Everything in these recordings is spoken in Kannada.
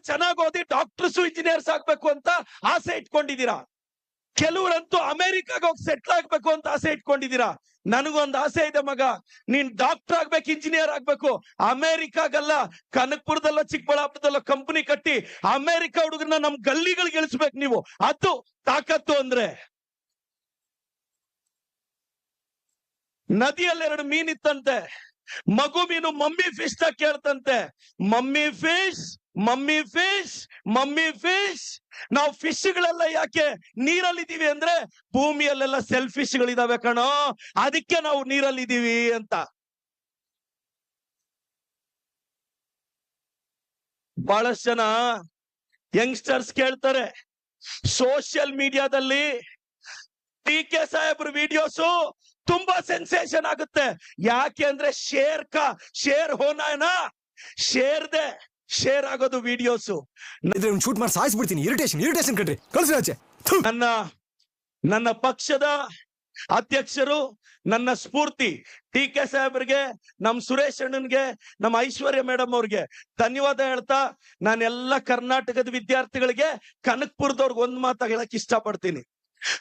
ಚೆನ್ನಾಗಿ ಓದಿ ಡಾಕ್ಟರ್ಸ್ ಇಂಜಿನಿಯರ್ಸ್ ಆಗ್ಬೇಕು ಅಂತ ಆಸೆ ಇಟ್ಕೊಂಡಿದ್ದೀರಾ. ಕೆಲವರಂತೂ ಅಮೆರಿಕಾಗ ಹೋಗಿ ಸೆಟ್ಲ್ ಆಗ್ಬೇಕು ಅಂತ ಆಸೆ ಇಟ್ಕೊಂಡಿದ್ದೀರಾ. ನನಗೊಂದು ಆಸೆ ಇದೆ ಮಗ, ನೀನ್ ಡಾಕ್ಟರ್ ಆಗ್ಬೇಕು, ಇಂಜಿನಿಯರ್ ಆಗ್ಬೇಕು. ಅಮೆರಿಕಾಗಲ್ಲ, ಕನಕಪುರದಲ್ಲ ಚಿಕ್ಕಬಳ್ಳಾಪುರದಲ್ಲ ಕಂಪನಿ ಕಟ್ಟಿ ಅಮೆರಿಕ ಹುಡುಗರನ್ನ ನಮ್ ಗಲ್ಲಿಗಳಿಗೆ ಇಳಿಸ್ಬೇಕು ನೀವು. ಅದು ತಾಕತ್ತು ಅಂದ್ರೆ. ನದಿಯಲ್ಲಿ 2 ಮೀನಿತ್ತಂತೆ. ಮಗು ಮೀನು ಮಮ್ಮಿ ಫಿಶ್ ತ ಕೇಳ್ತಂತೆ, mummy fish mummy fish mummy fish. ನಾವು ಫಿಶ್ ಗಳೆಲ್ಲ ಯಾಕೆ ನೀರಲ್ಲಿದ್ದೀವಿ ಅಂದ್ರೆ ಭೂಮಿಯಲ್ಲೆಲ್ಲ ಸೆಲ್ಫಿಶ್ ಗಳಿದಾವೆ ಕಣೋ, ಅದಕ್ಕೆ ನಾವು ನೀರಲ್ಲಿದ್ದೀವಿ ಅಂತ. ಬಹಳಷ್ಟು ಜನ ಯಂಗ್ಸ್ಟರ್ಸ್ ಕೇಳ್ತಾರೆ, ಸೋಷಿಯಲ್ ಮೀಡಿಯಾದಲ್ಲಿ ಟಿ.ಕೆ. ಸಾಹೇಬ್ರ ವಿಡಿಯೋಸು ತುಂಬಾ ಸೆನ್ಸೇಷನ್ ಆಗುತ್ತೆ. ಯಾಕೆ ಅಂದ್ರೆ ಶೇರ್ ಹೋನಾ ಶೇರ್ ಆಗೋದು ವಿಡಿಯೋಸು. ಶೂಟ್ ಮಾಡಿ ಸಾಯಿಸ್ಬಿಡ್ತೀನಿ. ಇರಿಟೇಷನ್ ಕಣ್ರಿ, ಕಳ್ಸಿ ಆಚೆ. ನನ್ನ ಪಕ್ಷದ ಅಧ್ಯಕ್ಷರು, ನನ್ನ ಸ್ಫೂರ್ತಿ ಟಿ.ಕೆ. ಸಾಹೇಬ್ರಿಗೆ, ನಮ್ ಸುರೇಶ್ ಅಣ್ಣನ್ಗೆ, ನಮ್ಮ ಐಶ್ವರ್ಯ ಮೇಡಮ್ ಅವ್ರಿಗೆ ಧನ್ಯವಾದ ಹೇಳ್ತಾ, ನಾನೆಲ್ಲ ಕರ್ನಾಟಕದ ವಿದ್ಯಾರ್ಥಿಗಳಿಗೆ, ಕನಕಪುರದವ್ರಿಗೆ ಒಂದ್ ಮಾತು ಹೇಳಕ್ ಇಷ್ಟಪಡ್ತೀನಿ.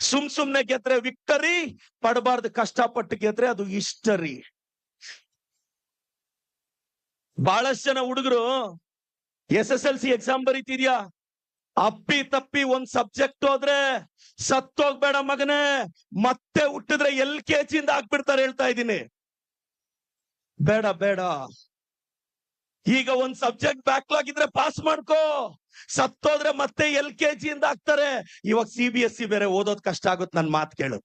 ಸುಮ್ನೆ ಗೆದ್ರೆ ವಿಕ್ಟರಿ ಪಡಬಾರ್ದು, ಕಷ್ಟಪಟ್ಟು ಗೆದ್ರೆ ಅದು ಹಿಸ್ಟರಿ. ಬಹಳಷ್ಟು ಜನ ಹುಡುಗರು SSLC ಎಕ್ಸಾಮ್ ಬರೀತಿದ್ಯಾ, ಅಪ್ಪಿ ತಪ್ಪಿ ಒಂದ್ ಸಬ್ಜೆಕ್ಟ್ ಹೋದ್ರೆ ಸತ್ತೋಗ್ಬೇಡ ಮಗನೇ, ಮತ್ತೆ ಹುಟ್ಟಿದ್ರೆ LKG ಇಂದ ಹಾಕ್ಬಿಡ್ತಾರೆ. ಹೇಳ್ತಾ ಇದ್ದೀನಿ, ಬೇಡ. ಈಗ ಒಂದ್ ಸಬ್ಜೆಕ್ಟ್ ಬ್ಯಾಕ್ಲಾಗ್ ಇದ್ರೆ ಪಾಸ್ ಮಾಡ್ಕೋ, ಸತ್ತೋದ್ರೆ ಮತ್ತೆ LKG ಇಂದ ಹಾಕ್ತಾರೆ. ಇವಾಗ CBSE ಬೇರೆ, ಓದೋದ್ ಕಷ್ಟ ಆಗುತ್ತೆ. ನನ್ ಮಾತು ಕೇಳು.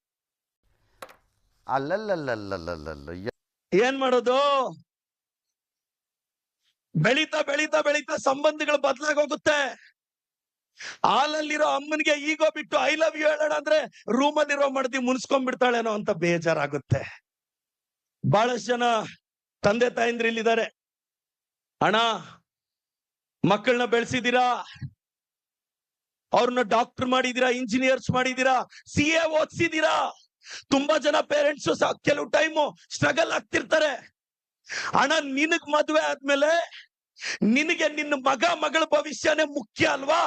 ಏನ್ ಮಾಡೋದು? ಬೆಳೀತಾ ಸಂಬಂಧಗಳು ಬದಲಾಗೋಗುತ್ತೆ. ಹಾಲಲ್ಲಿರೋ ಅಮ್ಮನಿಗೆ ಈಗೋ ಬಿಟ್ಟು ಐ ಲವ್ ಯು ಹೇಳೋಣ ಅಂದ್ರೆ ರೂಮಲ್ಲಿರೋ ಮಡದಿ ಮುನ್ಸ್ಕೊಂಡ್ಬಿಡ್ತಾಳೇನೋ ಅಂತ ಬೇಜಾರಾಗುತ್ತೆ. ಬಹಳಷ್ಟು ಜನ ತಂದೆ ತಾಯಂದ್ರು ಇಲ್ಲಿದ್ದಾರೆ. ಅಣ್ಣ, ಮಕ್ಕಳನ್ನ ಬೆಳೆಸಿದೀರಾ, ಅವ್ರನ್ನ ಡಾಕ್ಟರ್ ಮಾಡಿದೀರಾ, ಇಂಜಿನಿಯರ್ಸ್ ಮಾಡಿದೀರಾ, CA ಓದಿಸಿದೀರಾ. ತುಂಬಾ ಜನ ಪೇರೆಂಟ್ಸ್ ಕೆಲವು ಟೈಮು ಸ್ಟ್ರಗಲ್ ಆಗ್ತಿರ್ತಾರೆ. ಅಣ್ಣ, ನಿನಗ್ ಮದ್ವೆ ಆದ್ಮೇಲೆ ನಿನಗೆ ನಿನ್ನ ಮಗಳ ಭವಿಷ್ಯನೇ ಮುಖ್ಯ ಅಲ್ವಾ?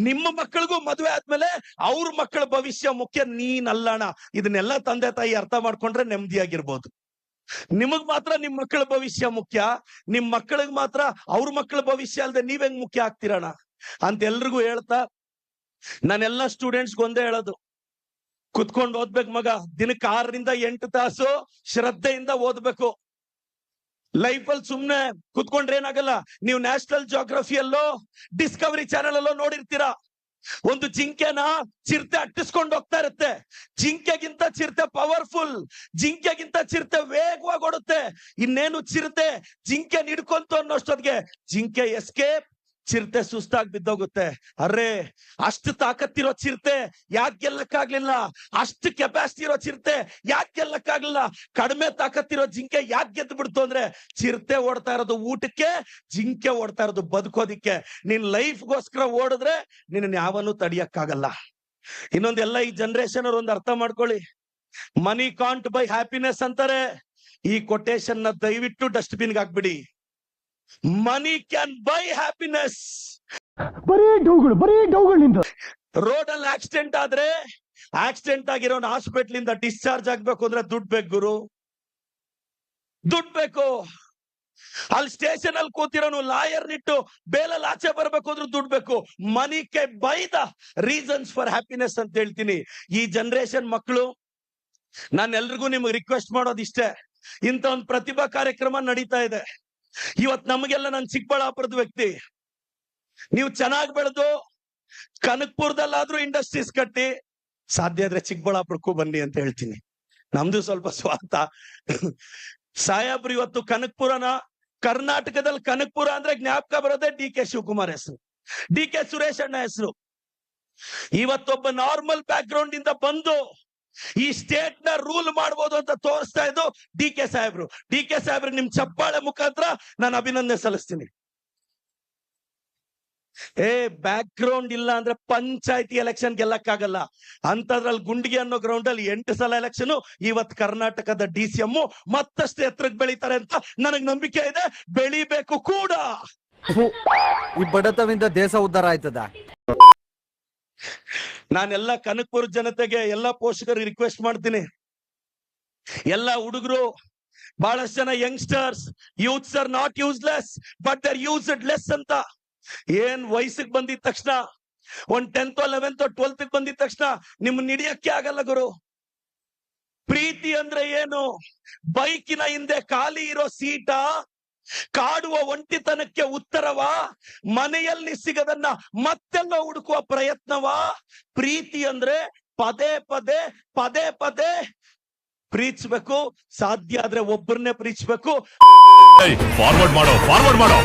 ನಿಮ್ಮ ಮಕ್ಕಳಿಗೂ ಮದುವೆ ಆದ್ಮೇಲೆ ಅವ್ರ ಮಕ್ಕಳ ಭವಿಷ್ಯ ಮುಖ್ಯ, ನೀನಲ್ಲಣ್ಣ. ಇದನ್ನೆಲ್ಲ ತಂದೆ ತಾಯಿ ಅರ್ಥ ಮಾಡ್ಕೊಂಡ್ರೆ ನೆಮ್ಮದಿಯಾಗಿರ್ಬೋದು. ನಿಮಗ್ ಮಾತ್ರ ನಿಮ್ ಮಕ್ಕಳ ಭವಿಷ್ಯ ಮುಖ್ಯ, ನಿಮ್ ಮಕ್ಕಳಿಗೆ ಮಾತ್ರ ಅವ್ರ ಮಕ್ಕಳ ಭವಿಷ್ಯ ಅಲ್ದೆ ನೀವ್ ಹೆಂಗ್ ಮುಖ್ಯ ಆಗ್ತೀರಣ್ಣ ಅಂತ ಎಲ್ರಿಗೂ ಹೇಳ್ತಾ, ನಾನೆಲ್ಲ ಸ್ಟೂಡೆಂಟ್ಸ್ ಒಂದೇ ಹೇಳೋದು, ಕುತ್ಕೊಂಡು ಓದ್ಬೇಕು ಮಗ. ದಿನಕ್ಕೆ 6 ರಿಂದ 8 ತಾಸು ಶ್ರದ್ಧೆಯಿಂದ ಓದ್ಬೇಕು. ಲೈಫಲ್ಲಿ ಸುಮ್ನೆ ಕುತ್ಕೊಂಡ್ರೆ ಏನಾಗಲ್ಲ. ನೀವು ನ್ಯಾಷನಲ್ ಜಿಯೋಗ್ರಫಿಯಲ್ಲೋ ಡಿಸ್ಕವರಿ ಚಾನೆಲ್ ಅಲ್ಲೋ ನೋಡಿರ್ತೀರಾ, ಒಂದು ಜಿಂಕೆನ ಚಿರತೆ ಅಟ್ಟಿಸ್ಕೊಂಡು ಹೋಗ್ತಾ ಇರುತ್ತೆ. ಜಿಂಕೆಗಿಂತ ಚಿರತೆ ಪವರ್ಫುಲ್, ಜಿಂಕೆಗಿಂತ ಚಿರತೆ ವೇಗವಾಗಿ ಓಡುತ್ತೆ. ಇನ್ನೇನು ಚಿರತೆ ಜಿಂಕೆ ಹಿಡ್ಕೊಂತು ಅನ್ನೋಷ್ಟೊತ್ತಿಗೆ ಜಿಂಕೆ ಎಸ್ಕೇಪ್, ಚಿರತೆ ಸುಸ್ತಾಗಿ ಬಿದ್ದೋಗುತ್ತೆ. ಅರ್ರೆ, ಅಷ್ಟು ತಾಕತ್ತಿರೋ ಚಿರತೆ ಯಾಕೆ ಗೆಲ್ಲಕ್ಕಾಗ್ಲಿಲ್ಲ? ಅಷ್ಟು ಕೆಪಾಸಿಟಿ ಇರೋ ಚಿರತೆ ಯಾಕೆ ಗೆಲ್ಲಕ್ಕಾಗ್ಲಿಲ್ಲ? ಕಡಿಮೆ ತಾಕತ್ತಿರೋ ಜಿಂಕೆ ಯಾಕೆ ಗೆದ್ದು ಬಿಡ್ತು ಅಂದ್ರೆ, ಚಿರತೆ ಓಡ್ತಾ ಇರೋದು ಊಟಕ್ಕೆ, ಜಿಂಕೆ ಓಡ್ತಾ ಇರೋದು ಬದುಕೋದಿಕ್ಕೆ. ನಿನ್ ಲೈಫ್ಗೋಸ್ಕರ ಓಡಿದ್ರೆ ನಿನ್ನ ಯಾವನ್ನೂ ತಡಿಯಕ್ಕಾಗಲ್ಲ. ಇನ್ನೊಂದೆಲ್ಲ ಈ ಜನರೇಷನ್ ಅವ್ರು ಒಂದು ಅರ್ಥ ಮಾಡ್ಕೊಳ್ಳಿ, ಮನಿ ಕಾಂಟ್ ಬೈ ಹ್ಯಾಪಿನೆಸ್ ಅಂತಾರೆ. ಈ ಕೊಟೇಶನ್ ನ ದಯವಿಟ್ಟು ಡಸ್ಟ್ ಬಿನ್ಗೆ ಹಾಕ್ಬಿಡಿ. Money can buy happiness. ಬರೀ ಡೌಗಳಿಂದ ರೋಡ್ ಅಲ್ಲಿ ಆಕ್ಸಿಡೆಂಟ್ ಆದ್ರೆ, ಆಕ್ಸಿಡೆಂಟ್ ಆಗಿರೋನ್ ಹಾಸ್ಪಿಟಲ್ ಇಂದ ಡಿಸ್ಚಾರ್ಜ್ ಆಗ್ಬೇಕು ಅಂದ್ರೆ ದುಡ್ಡು ಬೇಕು ಗುರು, ದುಡ್ಡು ಬೇಕು. ಅಲ್ಲಿ ಸ್ಟೇಷನ್ ಅಲ್ಲಿ ಕೂತಿರೋನು ಲಾಯರ್ ನಿಟ್ಟು ಬೇಲಲ್ಲಿ ಆಚೆ ಬರ್ಬೇಕು ಅಂದ್ರೆ ದುಡ್ಡು ಬೇಕು. Money can buy the reasons for happiness ಅಂತ ಹೇಳ್ತೀನಿ. ಈ ಜನರೇಷನ್ ಮಕ್ಕಳು, ನಾನು ಎಲ್ರಿಗೂ ನಿಮ್ಗೆ ರಿಕ್ವೆಸ್ಟ್ ಮಾಡೋದು ಇಷ್ಟೇ, ಇಂತ ಒಂದು ಪ್ರತಿಭಾ ಕಾರ್ಯಕ್ರಮ ನಡೀತಾ ಇದೆ ಇವತ್. ನಮಗೆಲ್ಲ ನಾನು ಚಿಕ್ಕಬಳ್ಳಾಪುರದ ವ್ಯಕ್ತಿ, ನೀವು ಚೆನ್ನಾಗಿ ಬೆಳೆದು ಕನಕಪುರದಲ್ಲಾದ್ರೂ ಇಂಡಸ್ಟ್ರೀಸ್ ಕಟ್ಟಿ, ಸಾಧ್ಯ ಆದ್ರೆ ಚಿಕ್ಕಬಳ್ಳಾಪುರಕ್ಕೂ ಬನ್ನಿ ಅಂತ ಹೇಳ್ತೀನಿ. ನಮ್ದು ಸ್ವಲ್ಪ ಸ್ವಾರ್ಥ. ಸಾಹೇಬ್ರು ಇವತ್ತು ಕನಕಪುರನ, ಕರ್ನಾಟಕದಲ್ಲಿ ಕನಕಪುರ ಅಂದ್ರೆ ಜ್ಞಾಪಕ ಬರೋದೇ ಡಿ.ಕೆ. ಶಿವಕುಮಾರ್ ಹೆಸರು, ಡಿ.ಕೆ. ಸುರೇಶ್ ಅಣ್ಣ ಹೆಸರು. ಇವತ್ತೊಬ್ಬ ನಾರ್ಮಲ್ ಬ್ಯಾಕ್ ಗ್ರೌಂಡ್ ಇಂದ ಬಂದು ಈ ಸ್ಟೇಟ್ ನ ರೂಲ್ ಮಾಡಬಹುದು ಅಂತ ತೋರಿಸ್ತಾ ಇದ್ದು ಡಿ.ಕೆ. ಸಾಹೇಬ್ರು. ಡಿ.ಕೆ. ಸಾಹೇಬ್ರು ನಿಮ್ ಚಪ್ಪಾಳೆ ಮುಖಾಂತರ ನಾನು ಅಭಿನಂದನೆ ಸಲ್ಲಿಸ್ತೀನಿ. ಬ್ಯಾಕ್ ಗ್ರೌಂಡ್ ಇಲ್ಲ ಅಂದ್ರೆ ಪಂಚಾಯತಿ ಎಲೆಕ್ಷನ್ ಗೆಲ್ಲಕ್ಕಾಗಲ್ಲ. ಅಂತದ್ರಲ್ಲಿ ಗುಂಡಿಗೆ ಅನ್ನೋ ಗ್ರೌಂಡ್ ಅಲ್ಲಿ 8 ಸಲ ಎಲೆಕ್ಷನ್. ಇವತ್ತು ಕರ್ನಾಟಕದ DCM ಮತ್ತಷ್ಟು ಎತ್ತರಕ್ಕೆ ಬೆಳೀತಾರೆ ಅಂತ ನನಗ್ ನಂಬಿಕೆ ಇದೆ, ಬೆಳಿಬೇಕು ಕೂಡ. ಈ ಬಡತವಿಂದ ದೇಶ ಉದ್ಧಾರ ಆಯ್ತದ. ನಾನೆಲ್ಲ ಕನಕಪುರ ಜನತೆಗೆ, ಎಲ್ಲ ಪೋಷಕರಿಗೆ ರಿಕ್ವೆಸ್ಟ್ ಮಾಡ್ತೀನಿ, ಎಲ್ಲ ಹುಡುಗರು, ಬಹಳಷ್ಟು ಜನ youngsters, youths are not useless but they're used less ಅಂತ. ಏನ್ ವಯಸ್ಸಿಗೆ ಬಂದಿದ ತಕ್ಷಣ, ಒಂದ್ 10th 11th 12th ಬಂದಿದ ತಕ್ಷಣ ನಿಮ್ಮನ್ನ ಹಿಡಿಯಕ್ಕೆ ಆಗಲ್ಲ ಗುರು. ಪ್ರೀತಿ ಅಂದ್ರೆ ಏನು? ಬೈಕಿನ ಹಿಂದೆ ಖಾಲಿ ಇರೋ ಸೀಟ, ಕಾಡುವ ಒಂಟಿತನಕ್ಕೆ ಉತ್ತರವ, ಮನೆಯಲ್ಲಿ ಸಿಗದನ್ನ ಮತ್ತೆಲ್ಲ ಹುಡುಕುವ ಪ್ರಯತ್ನವ? ಪ್ರೀತಿ ಅಂದ್ರೆ ಪದೇ ಪದೇ ಪದೇ ಪದೇ ಪ್ರೀತಿಸ್ಬೇಕು. ಸಾಧ್ಯ ಆದ್ರೆ ಒಬ್ಬರನ್ನೇ ಪ್ರೀತಿಸ್ಬೇಕು. ಫಾರ್ವರ್ಡ್ ಮಾಡೋ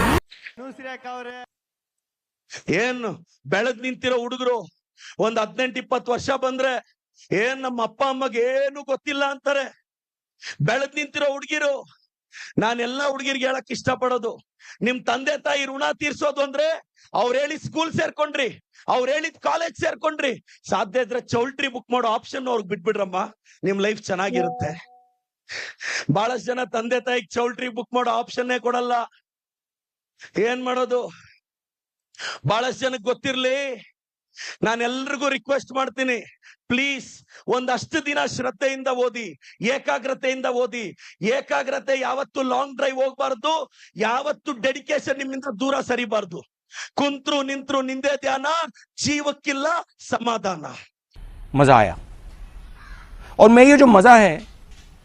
ಏನು ಬೆಳೆದ್ ನಿಂತಿರೋ ಹುಡುಗರು ಒಂದ್ 18-20 ವರ್ಷ ಬಂದ್ರೆ ಏನ್ ನಮ್ಮ ಅಪ್ಪ ಅಮ್ಮಗೆ ಏನು ಗೊತ್ತಿಲ್ಲ ಅಂತಾರೆ. ಬೆಳೆದ್ ನಿಂತಿರೋ ಹುಡುಗಿರು, ನಾನೆಲ್ಲಾ ಹುಡುಗಿರ್ಗೆ ಹೇಳಕ್ ಇಷ್ಟಪಡೋದು, ನಿಮ್ ತಂದೆ ತಾಯಿ ಋಣ ತೀರ್ಸೋದು ಅಂದ್ರೆ ಅವ್ರು ಹೇಳಿದ ಸ್ಕೂಲ್ ಸೇರ್ಕೊಂಡ್ರಿ, ಅವ್ರು ಹೇಳಿದ ಕಾಲೇಜ್ ಸೇರ್ಕೊಂಡ್ರಿ, ಸಾಧ್ಯ ಇದ್ರೆ ಚೌಲ್ಟ್ರಿ ಬುಕ್ ಮಾಡೋ ಆಪ್ಷನ್ ಅವ್ರಿಗೆ ಬಿಟ್ಬಿಡ್ರಮ್ಮ, ನಿಮ್ ಲೈಫ್ ಚೆನ್ನಾಗಿರುತ್ತೆ. ಬಹಳಷ್ಟು ಜನ ತಂದೆ ತಾಯಿಗೆ ಚೌಲ್ಟ್ರಿ ಬುಕ್ ಮಾಡೋ ಆಪ್ಷನ್ನೇ ಕೊಡಲ್ಲ. ಏನ್ ಮಾಡೋದು? ಬಹಳಷ್ಟು ಜನಕ್ಕೆ ಗೊತ್ತಿರ್ಲಿ. ನಾನೆಲ್ರಿಗೂ ರಿಕ್ವೆಸ್ಟ್ ಮಾಡ್ತೀನಿ, ಪ್ಲೀಸ್ ಒಂದಷ್ಟು ದಿನ ಶ್ರದ್ಧೆಯಿಂದ ಓದಿ, ಏಕಾಗ್ರತೆಯಿಂದ ಓದಿ. ಏಕಾಗ್ರತೆ ಯಾವತ್ತು ಲಾಂಗ್ ಡ್ರೈವ್ ಹೋಗ್ಬಾರ್ದು, ಯಾವತ್ತು ಡೆಡಿಕೇಶನ್ ನಿಮ್ಮಿಂದ ದೂರ ಸರಿಬಾರ್ದು. ಕುಂತ್ರು ನಿಂತ್ರು ನಿಂದೆ ಧ್ಯಾನ, ಜೀವಕ್ಕಿಲ್ಲ ಸಮಾಧಾನ. मजा आया और मैं ये जो मजा है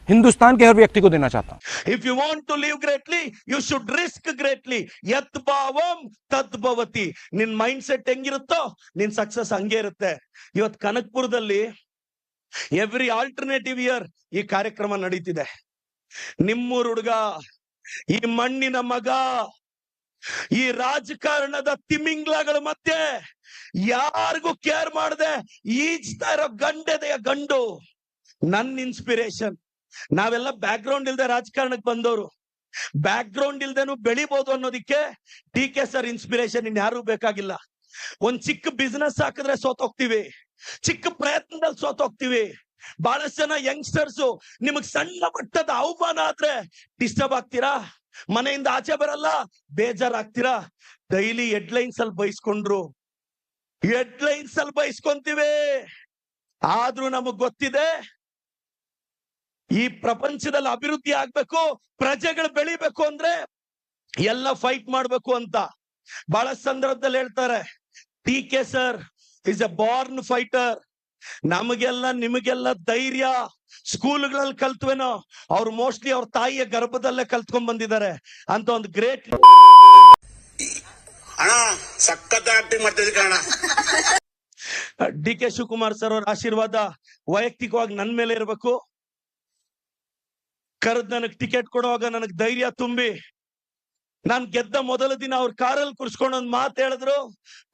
हिंदुस्तान के हर व्यक्ति को देना चाहता हूं. If you want to live greatly, you should risk greatly. ಯತ್ ಭಾವಂ ತದ್ ಭವತಿ. ನಿನ್ ಮೈಂಡ್ ಸೆಟ್ ಹೆಂಗಿರುತ್ತೋ ನಿನ್ ಸಕ್ಸಸ್ ಹಂಗೆ ಇರುತ್ತೆ. ಇವತ್ ಕನಕಪುರದಲ್ಲಿ ಎವ್ರಿ ಆಲ್ಟರ್ನೇಟಿವ್ ಇಯರ್ ಈ ಕಾರ್ಯಕ್ರಮ ನಡೀತಿದೆ. ನಿಮ್ಮೂರ್ ಹುಡುಗ, ಈ ಮಣ್ಣಿನ ಮಗ, ಈ ರಾಜಕಾರಣದ ತಿಮಿಂಗ್ಲಗಳ ಮಧ್ಯೆ ಯಾರಿಗೂ ಕೇರ್ ಮಾಡದೆ ಈಜ್ತಾ ಇರೋ ಗಂಡೆದೆಯ ಗಂಡು ನನ್ನ ಇನ್ಸ್ಪಿರೇಷನ್. ನಾವೆಲ್ಲ ಬ್ಯಾಕ್ ಗ್ರೌಂಡ್ ಇಲ್ದೆ ರಾಜಕಾರಣಕ್ಕೆ ಬಂದವರು, ಬ್ಯಾಕ್ ಗ್ರೌಂಡ್ ಇಲ್ದೇನು ಬೆಳಿಬಹುದು ಅನ್ನೋದಿಕ್ಕೆ DK ಸರ್ ಇನ್ಸ್ಪಿರೇಷನ್. ಇನ್ಯಾರು ಬೇಕಾಗಿಲ್ಲ. ಒಂದ್ ಚಿಕ್ಕ ಬಿಸ್ನೆಸ್ ಹಾಕಿದ್ರೆ ಸೋತೋಗ್ತೀವಿ, ಚಿಕ್ಕ ಪ್ರಯತ್ನದಲ್ಲಿ ಸೋತೋಗ್ತೀವಿ. ಬಹಳಷ್ಟು ಜನ ಯಂಗ್ಸ್ಟರ್ಸ್ ನಿಮಗ್ ಸಣ್ಣ ಮಟ್ಟದ ಅವಮಾನ ಆದ್ರೆ ಡಿಸ್ಟರ್ಬ್ ಆಗ್ತೀರಾ, ಮನೆಯಿಂದ ಆಚೆ ಬರಲ್ಲ, ಬೇಜಾರಾಗ್ತೀರಾ. ಡೈಲಿ ಹೆಡ್ಲೈನ್ಸ್ ಅಲ್ಲಿ ಬೈಸ್ಕೊಂಡ್ರು, ಹೆಡ್ಲೈನ್ಸ್ ಅಲ್ಲಿ ಬೈಸ್ಕೊಂತೀವಿ. ಆದ್ರೂ ನಮಗ್ ಗೊತ್ತಿದೆ, ಈ ಪ್ರಪಂಚದಲ್ಲಿ ಅಭಿವೃದ್ಧಿ ಆಗ್ಬೇಕು, ಪ್ರಜೆಗಳು ಬೆಳಿಬೇಕು ಅಂದ್ರೆ ಎಲ್ಲ ಫೈಟ್ ಮಾಡ್ಬೇಕು ಅಂತ ಬಹಳ ಸಂದರ್ಭದಲ್ಲಿ ಹೇಳ್ತಾರೆ. DK sir is A Born fighter. ನಮಗೆಲ್ಲ ನಿಮಗೆಲ್ಲ ಧೈರ್ಯ ಸ್ಕೂಲ್ಗಳಲ್ಲಿ ಕಲ್ತ್ವೇನೋ, ಅವ್ರು ಮೋಸ್ಟ್ಲಿ ಅವ್ರ ತಾಯಿಯ ಗರ್ಭದಲ್ಲೇ ಕಲ್ತ್ಕೊಂಡ್ ಬಂದಿದ್ದಾರೆ ಅಂತ ಒಂದು ಗ್ರೇಟ್. ಸಖತ್ ಆಕ್ಟಿಂಗ್ ಮಾಡ್ತಿದ್ದೆ ಕಾರಣ. DK ಶಿವಕುಮಾರ್ ಸರ್ ಅವ್ರ ಆಶೀರ್ವಾದ ವೈಯಕ್ತಿಕವಾಗಿ ನನ್ ಮೇಲೆ ಇರ್ಬೇಕು. ಕರೆದ್ ನನಗ್ ಟಿಕೆಟ್ ಕೊಡುವಾಗ ನನಗ್ ಧೈರ್ಯ ತುಂಬಿ, ನಾನ್ ಗೆದ್ದ ಮೊದಲ ದಿನ ಅವ್ರ ಕಾರಲ್ಲಿ ಕುರ್ಸ್ಕೊಂಡು ಒಂದ್ ಮಾತು ಹೇಳಿದ್ರು,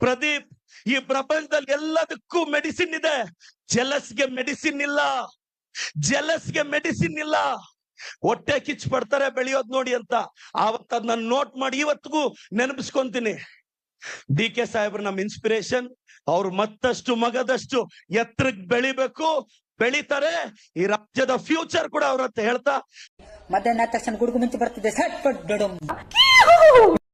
ಪ್ರದೀಪ್, ಈ ಪ್ರಪಂಚದಲ್ಲಿ ಎಲ್ಲದಕ್ಕೂ ಮೆಡಿಸಿನ್ ಇದೆ, ಜೆಲಸ್ಗೆ ಮೆಡಿಸಿನ್ ಇಲ್ಲ, ಜೆಲಸ್ಗೆ ಮೆಡಿಸಿನ್ ಇಲ್ಲ. ಹೊಟ್ಟೆ ಕಿಚ್ಚು ಪಡ್ತಾರೆ ಬೆಳೆಯೋದ್ ನೋಡಿ ಅಂತ. ಆವತ್ತು ಅದ್ ನಾನು ನೋಟ್ ಮಾಡಿ ಇವತ್ತಿಗೂ ನೆನಪಿಸ್ಕೊಂತೀನಿ. DK ಸಾಹೇಬ್ರ ನಮ್ ಇನ್ಸ್ಪಿರೇಷನ್. ಅವ್ರು ಮತ್ತಷ್ಟು ಮಗದಷ್ಟು ಎತ್ತರಕ್ಕೆ ಬೆಳಿಬೇಕು, ಬೆಳಿತಾರೆ. ಈ ರಾಜ್ಯದ ಫ್ಯೂಚರ್ ಕೂಡ ಅವ್ರ ಹತ್ರ ಹೇಳ್ತಾ ಮಧ್ಯಾಹ್ನ ತಕ್ಷಣ ಗುಡುಗು ಮಿಂಚು ಬರ್ತಿದೆ.